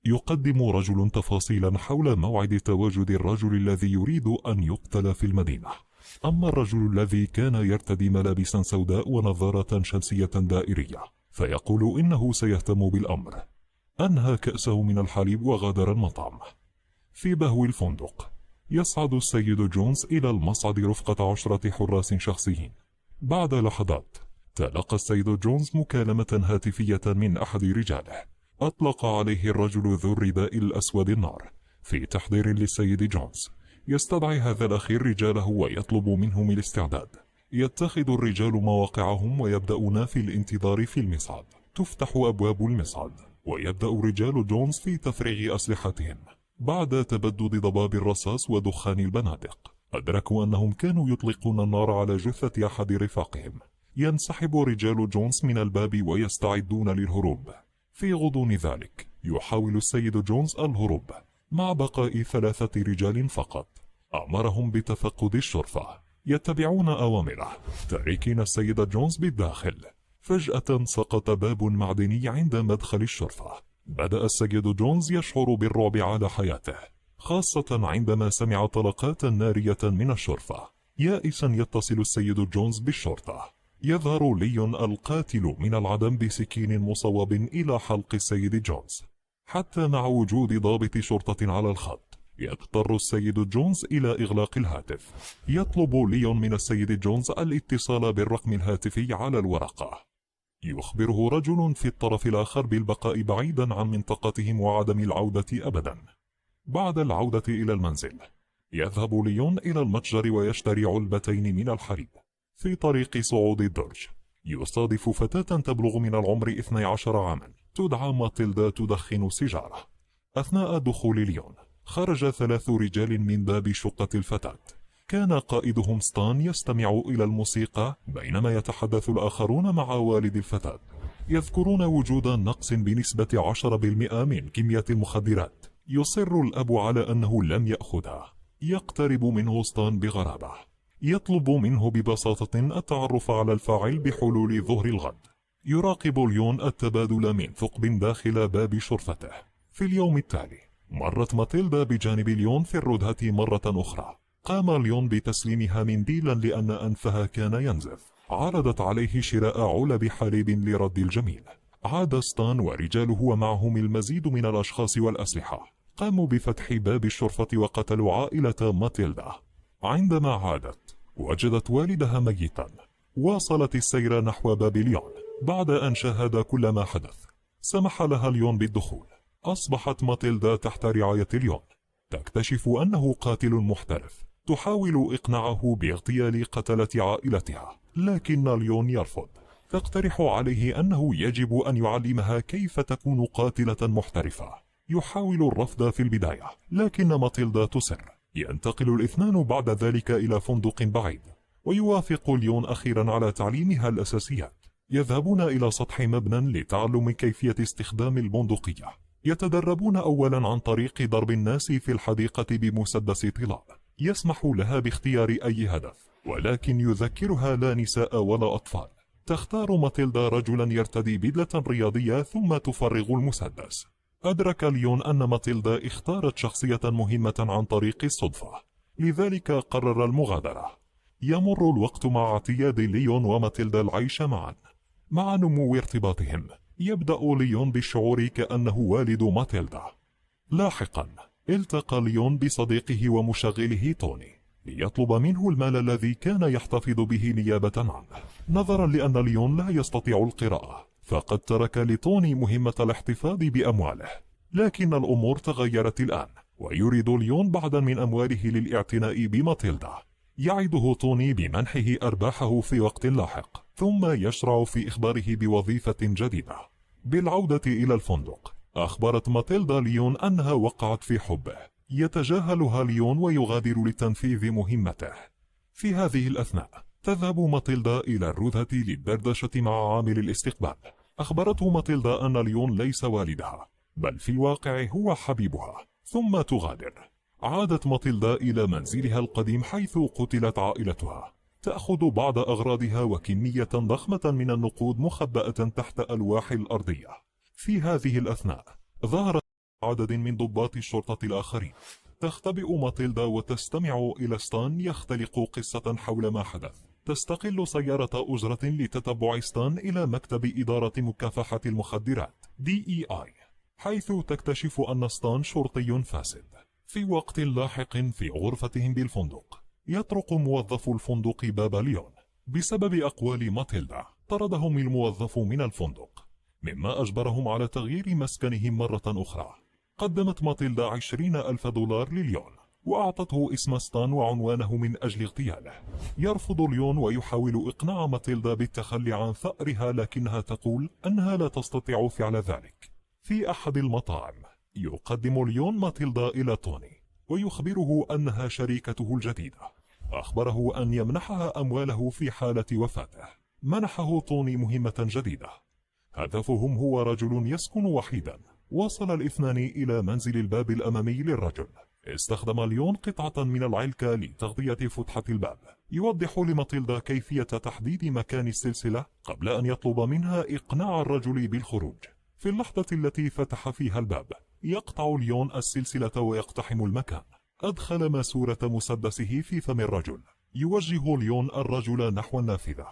يقدم رجل تفاصيلا حول موعد تواجد الرجل الذي يريد أن يقتل في المدينة. أما الرجل الذي كان يرتدي ملابسا سوداء ونظارة شمسية دائرية فيقول إنه سيهتم بالأمر. أنهى كأسه من الحليب وغادر المطعم. في بهو الفندق يصعد السيد جونز إلى المصعد رفقة 10 حراس شخصيين. بعد لحظات تلقى السيد جونز مكالمة هاتفية من أحد رجاله. أطلق عليه الرجل ذو الرداء الأسود النار في تحضير للسيد جونز. يستدعي هذا الأخير رجاله ويطلب منهم الاستعداد. يتخذ الرجال مواقعهم ويبدأون في الانتظار في المصعد. تفتح أبواب المصعد ويبدأ رجال جونز في تفريغ أسلحتهم. بعد تبدد ضباب الرصاص ودخان البنادق أدركوا أنهم كانوا يطلقون النار على جثة أحد رفاقهم. ينسحب رجال جونز من الباب ويستعدون للهروب. في غضون ذلك يحاول السيد جونز الهروب مع بقاء 3 رجال فقط. أمرهم بتفقد الشرفة. يتبعون أوامره تاركين السيد جونز بالداخل. فجأة سقط باب معدني عند مدخل الشرفة. بدأ السيد جونز يشعر بالرعب على حياته، خاصة عندما سمع طلقات نارية من الشرفة. يائسا يتصل السيد جونز بالشرطة. يظهر ليون القاتل من العدم بسكين مصوب إلى حلق السيد جونز. حتى مع وجود ضابط شرطة على الخط يضطر السيد جونز إلى إغلاق الهاتف. يطلب ليون من السيد جونز الاتصال بالرقم الهاتفي على الورقة. يخبره رجل في الطرف الآخر بالبقاء بعيدا عن منطقتهم وعدم العودة أبدا. بعد العودة إلى المنزل يذهب ليون إلى المتجر ويشتري علبتين من الحليب. في طريق صعود الدرج يصادف فتاة تبلغ من العمر 12 عاما تدعى ماتيلدا تدخن سيجارة. أثناء دخول ليون خرج 3 رجال من باب شقة الفتاة. كان قائدهم ستان يستمع إلى الموسيقى بينما يتحدث الآخرون مع والد الفتاة. يذكرون وجود نقص بنسبة 10% من كمية المخدرات. يصر الأب على أنه لم يأخذها. يقترب منه ستان بغرابة. يطلب منه ببساطة التعرف على الفاعل بحلول ظهر الغد. يراقب ليون التبادل من ثقب داخل باب شرفته. في اليوم التالي مرت ماتيلدا بجانب ليون في الردهة مرة أخرى. قام ليون بتسليمها منديلا لأن أنفها كان ينزف. عرضت عليه شراء علب حليب لرد الجميل. عاد ستان ورجاله ومعهم المزيد من الأشخاص والأسلحة. قاموا بفتح باب الشرفة وقتلوا عائلة ماتيلدا. عندما عادت وجدت والدها ميتا. واصلت السير نحو باب ليون. بعد أن شاهد كل ما حدث سمح لها ليون بالدخول. أصبحت ماتيلدا تحت رعاية ليون. تكتشف أنه قاتل محترف. تحاول إقناعه باغتيال قتلة عائلتها لكن ليون يرفض. تقترح عليه أنه يجب أن يعلمها كيف تكون قاتلة محترفة. يحاول الرفض في البداية لكن ماتيلدا تصر. ينتقل الاثنان بعد ذلك إلى فندق بعيد ويوافق ليون أخيرا على تعليمها الأساسيات. يذهبون إلى سطح مبنى لتعلم كيفية استخدام البندقية. يتدربون أولا عن طريق ضرب الناس في الحديقة بمسدس طلاء. يسمح لها باختيار أي هدف ولكن يذكرها لا نساء ولا أطفال. تختار ماتيلدا رجلا يرتدي بدلة رياضية ثم تفرغ المسدس. أدرك ليون أن ماتيلدا اختارت شخصية مهمة عن طريق الصدفة لذلك قرر المغادرة. يمر الوقت مع اعتياد ليون وماتيلدا العيش معا. مع نمو ارتباطهم يبدأ ليون بالشعور كأنه والد ماتيلدا. لاحقا التقى ليون بصديقه ومشغله توني ليطلب منه المال الذي كان يحتفظ به نيابة عنه. نظرا لأن ليون لا يستطيع القراءة فقد ترك لتوني مهمة الاحتفاظ بأمواله. لكن الأمور تغيرت الآن ويريد ليون بعضا من أمواله للاعتناء بماتيلدا. يعده توني بمنحه أرباحه في وقت لاحق ثم يشرع في إخباره بوظيفة جديدة. بالعودة إلى الفندق أخبرت ماتيلدا ليون أنها وقعت في حبه. يتجاهلها ليون ويغادر لتنفيذ مهمته. في هذه الأثناء تذهب ماتيلدا إلى الردهة للدردشة مع عامل الاستقبال. أخبرته ماتيلدا أن ليون ليس والدها بل في الواقع هو حبيبها ثم تغادر. عادت ماتيلدا إلى منزلها القديم حيث قتلت عائلتها. تأخذ بعض أغراضها وكمية ضخمة من النقود مخبأة تحت ألواح الأرضية. في هذه الأثناء ظهرت عدد من ضباط الشرطة الآخرين. تختبئ ماتيلدا وتستمع إلى ستان يختلق قصة حول ما حدث. تستقل سيارة أجرة لتتبع ستان إلى مكتب إدارة مكافحة المخدرات DEI، حيث تكتشف أن ستان شرطي فاسد. في وقت لاحق في غرفتهم بالفندق، يطرق موظف الفندق باب ليون. بسبب أقوال ماتيلدا طردهم الموظف من الفندق، مما أجبرهم على تغيير مسكنهم مرة أخرى. قدمت ماتيلدا 20,000 دولار لليون وأعطته اسم ستان وعنوانه من أجل اغتياله. يرفض ليون ويحاول إقناع ماتيلدا بالتخلي عن ثأرها، لكنها تقول أنها لا تستطيع فعل ذلك. في أحد المطاعم يقدم ليون ماتيلدا إلى توني ويخبره أنها شريكته الجديدة. أخبره أن يمنحها أمواله في حالة وفاته. منحه توني مهمة جديدة، هدفهم هو رجل يسكن وحيدا. وصل الاثنان إلى منزل الباب الأمامي للرجل. استخدم ليون قطعة من العلكة لتغطية فتحة الباب. يوضح لماتيلدا كيفية تحديد مكان السلسلة قبل أن يطلب منها إقناع الرجل بالخروج. في اللحظة التي فتح فيها الباب، يقطع ليون السلسلة ويقتحم المكان. أدخل ماسورة مسدسه في فم الرجل. يوجه ليون الرجل نحو النافذة،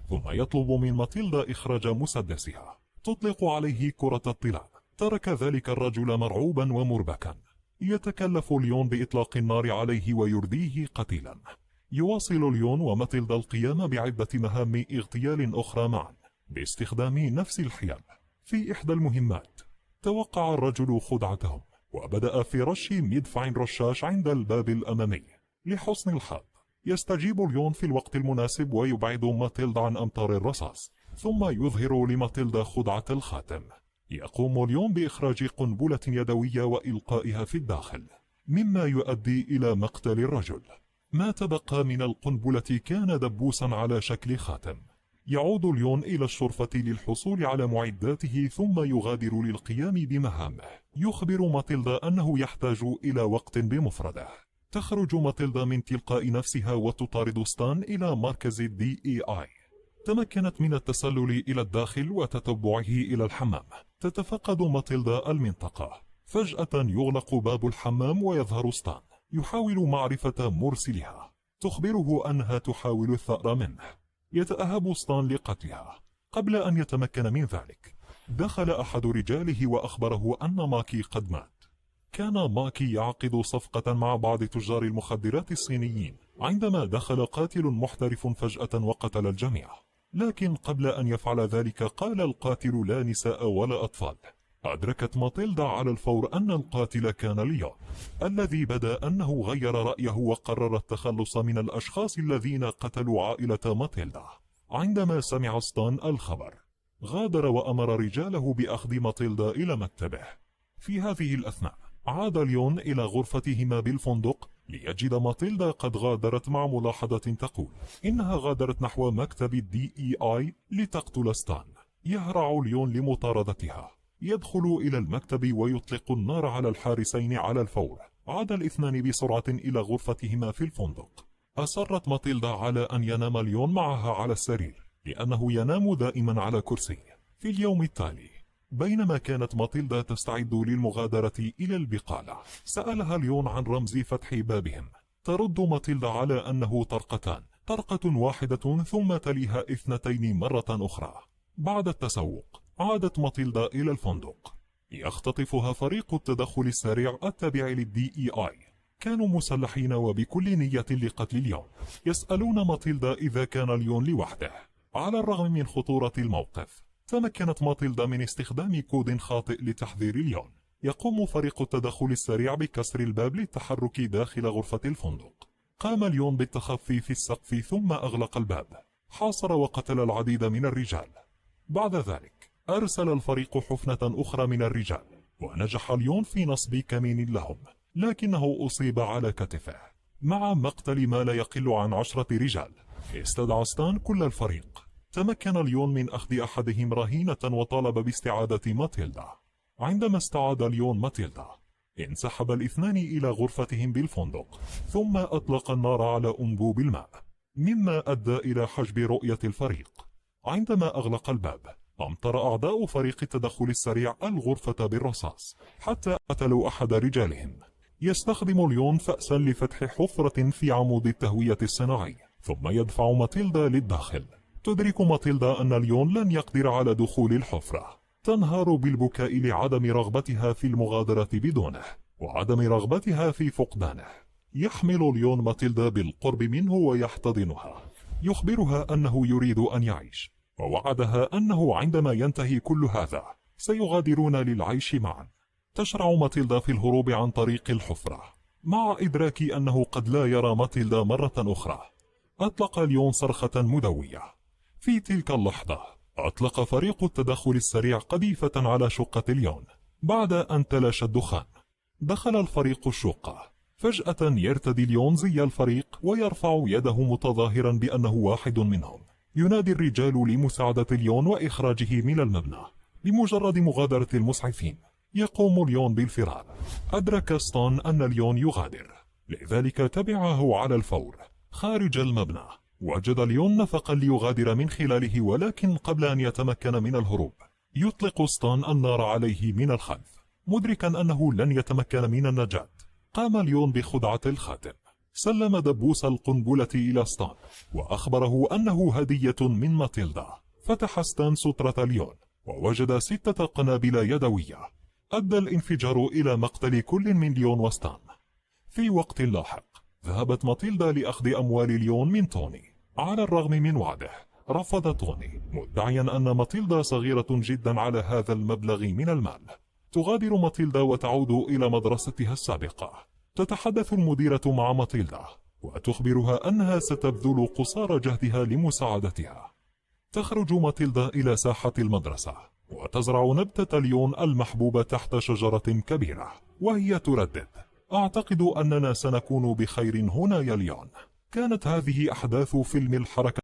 ثم يطلب من ماتيلدا إخراج مسدسها. تطلق عليه كرة الطلاء. ترك ذلك الرجل مرعوبا ومربكا. يتكلف ليون بإطلاق النار عليه ويرديه قتيلا. يواصل ليون وماتيلدا القيام بعدة مهام اغتيال أخرى معا باستخدام نفس الحيل. في إحدى المهمات توقع الرجل خدعتهم وبدأ في رش مدفع رشاش عند الباب الأمامي. لحسن الحظ يستجيب ليون في الوقت المناسب ويبعد ماتيلدا عن أمطار الرصاص، ثم يظهر لماتيلدا خدعة الخاتم. يقوم ليون بإخراج قنبلة يدوية وإلقائها في الداخل، مما يؤدي إلى مقتل الرجل. ما تبقى من القنبلة كان دبوسا على شكل خاتم. يعود ليون إلى الشرفة للحصول على معداته ثم يغادر للقيام بمهامه. يخبر ماتيلدا أنه يحتاج إلى وقت بمفرده. تخرج ماتيلدا من تلقاء نفسها وتطارد ستان إلى مركز DEI. تمكنت من التسلل إلى الداخل وتتبعه إلى الحمام. تتفقد ماتيلدا المنطقة. فجأة يغلق باب الحمام ويظهر ستان يحاول معرفة مرسلها. تخبره أنها تحاول الثأر منه. يتأهب ستان لقتلها. قبل أن يتمكن من ذلك، دخل أحد رجاله وأخبره أن ماكي قد مات. كان ماكي يعقد صفقة مع بعض تجار المخدرات الصينيين عندما دخل قاتل محترف فجأة وقتل الجميع. لكن قبل أن يفعل ذلك قال القاتل لا نساء ولا أطفال. أدركت ماتيلدا على الفور أن القاتل كان ليون، الذي بدا أنه غير رأيه وقرر التخلص من الأشخاص الذين قتلوا عائلة ماتيلدا. عندما سمع ستان الخبر، غادر وأمر رجاله بأخذ ماتيلدا إلى مكتبه. في هذه الأثناء عاد ليون إلى غرفتهما بالفندق ليجد ماتيلدا قد غادرت، مع ملاحظة تقول إنها غادرت نحو مكتب DEI لتقتل ستان. يهرع ليون لمطاردتها. يدخل إلى المكتب ويطلق النار على الحارسين على الفور. عاد الاثنان بسرعة إلى غرفتهما في الفندق. أصرت ماتيلدا على أن ينام ليون معها على السرير، لأنه ينام دائما على كرسي. في اليوم التالي، بينما كانت ماتيلدا تستعد للمغادرة إلى البقالة، سألها ليون عن رمز فتح بابهم. ترد ماتيلدا على أنه طرقتان، طرقة واحدة ثم تليها 2 مرة أخرى. بعد التسوق عادت ماتيلدا إلى الفندق. يختطفها فريق التدخل السريع التابع للDEI. كانوا مسلحين وبكل نية لقتل ليون. يسألون ماتيلدا إذا كان ليون لوحده. على الرغم من خطورة الموقف، تمكنت ماتيلدا من استخدام كود خاطئ لتحذير ليون. يقوم فريق التدخل السريع بكسر الباب للتحرك داخل غرفة الفندق. قام ليون بالتخفي في السقف ثم أغلق الباب. حاصر وقتل العديد من الرجال. بعد ذلك أرسل الفريق حفنة أخرى من الرجال، ونجح ليون في نصب كمين لهم، لكنه أصيب على كتفه. مع مقتل ما لا يقل عن 10 رجال، استدعى ستان كل الفريق. تمكن ليون من أخذ أحدهم رهينة وطالب باستعادة ماتيلدا. عندما استعاد ليون ماتيلدا، انسحب الاثنان إلى غرفتهم بالفندق، ثم أطلق النار على أنبوب الماء، مما أدى إلى حجب رؤية الفريق. عندما أغلق الباب، أمطر أعداء فريق التدخل السريع الغرفة بالرصاص حتى قتلوا أحد رجالهم. يستخدم ليون فأسا لفتح حفرة في عمود التهوية الصناعي، ثم يدفع ماتيلدا للداخل. تدرك ماتيلدا أن ليون لن يقدر على دخول الحفرة. تنهار بالبكاء لعدم رغبتها في المغادرة بدونه وعدم رغبتها في فقدانه. يحمل ليون ماتيلدا بالقرب منه ويحتضنها، يخبرها أنه يريد أن يعيش، ووعدها أنه عندما ينتهي كل هذا سيغادرون للعيش معا. تشرع ماتيلدا في الهروب عن طريق الحفرة مع إدراك أنه قد لا يرى ماتيلدا مرة أخرى. أطلق ليون صرخة مدوية. في تلك اللحظة أطلق فريق التدخل السريع قذيفة على شقة ليون. بعد أن تلاشى الدخان دخل الفريق الشقة. فجأة يرتدي ليون زي الفريق ويرفع يده متظاهرا بأنه واحد منهم. ينادي الرجال لمساعدة ليون وإخراجه من المبنى. بمجرد مغادرة المسعفين يقوم ليون بالفرار. أدرك ستون أن ليون يغادر، لذلك تبعه على الفور خارج المبنى. وجد ليون نفقا ليغادر من خلاله، ولكن قبل أن يتمكن من الهروب يطلق ستون النار عليه من الخلف. مدركا أنه لن يتمكن من النجاة قام ليون بخدعة الخاتم. سلم دبوس القنبلة إلى ستون وأخبره أنه هدية من ماتيلدا. فتح ستون سترة ليون ووجد 6 قنابل يدوية. أدى الانفجار إلى مقتل كل من ليون وستون. في وقت لاحق ذهبت ماتيلدا لأخذ أموال ليون من توني. على الرغم من وعده رفض توني، مدعيا أن ماتيلدا صغيرة جدا على هذا المبلغ من المال. تغادر ماتيلدا وتعود إلى مدرستها السابقة. تتحدث المديرة مع ماتيلدا وتخبرها أنها ستبذل قصارى جهدها لمساعدتها. تخرج ماتيلدا إلى ساحة المدرسة وتزرع نبتة ليون المحبوبة تحت شجرة كبيرة، وهي تردد: أعتقد أننا سنكون بخير هنا يا ليون. كانت هذه أحداث فيلم الحركة